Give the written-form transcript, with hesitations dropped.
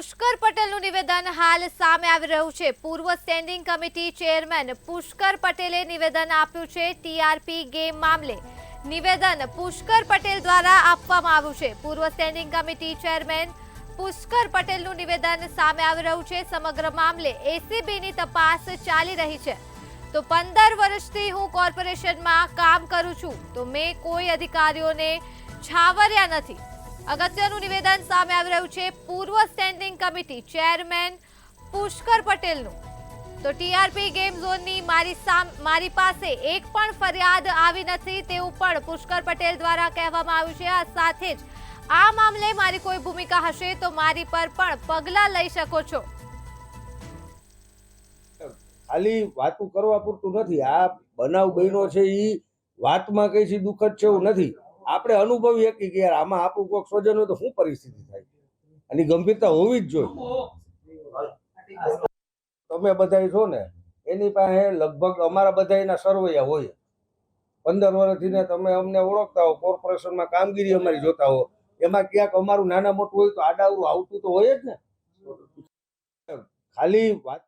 પુષ્કર પટેલનું નિવેદન હાલ સામે આવી રહ્યું છે। પૂર્વ સ્ટેન્ડિંગ કમિટી ચેરમેન પુષ્કર પટેલે નિવેદન આપ્યું છે। ટીઆરપી ગેમ મામલે નિવેદન પુષ્કર પટેલ દ્વારા આપવામાં આવ્યું છે। પૂર્વ સ્ટેન્ડિંગ કમિટી ચેરમેન પુષ્કર પટેલનું નિવેદન સામે આવી રહ્યું છે। સમગ્ર મામલે એસીબીની તપાસ ચાલી રહી છે। તો 15 વર્ષથી હું કોર્પોરેશનમાં કામ કરું છું, તો મેં કોઈ અધિકારીઓને છાવર્યા નથી। અગત્યનું નિવેદન સામે આવી રહ્યું છે પૂર્વ સ્ટેન્ડિંગ કમિટી ચેરમેન પુષ્કર પટેલનું। તો ટીઆરપી ગેમ ઝોનની મારી પાસે એક પણ ફરિયાદ આવી નથી તેવું પણ પુષ્કર પટેલ દ્વારા કહેવામાં આવ્યું છે। આ સાથે જ આ મામલે મારી કોઈ ભૂમિકા હશે તો મારી પર પણ પગલાં લઈ શકો છો। ખાલી વાતો કરવા પૂરતું નથી। આ બનાવ બન્યો છે એ વાતમાં કઈ છે દુઃખદ છે એવું નથી। આપણે અનુભવી શકીએ કે યાર આમાં આપણું કોઈક સ્વજન હોય તો શું પરિસ્થિતિ થાય, આની ગંભીરતા હોવી જ જોઈએ। તમે બધા છો ને એની પાસે લગભગ અમારા બધાના સરવૈયા હોય। 15 વર્ષથી તમે અમને ઓળખતા હો, કોર્પોરેશનમાં કામગીરી અમારી જોતા હો, એમાં ક્યાંક અમારું નાના મોટું હોય તો આડાવરું આવતું તો હોય જ ને। ખાલી વાત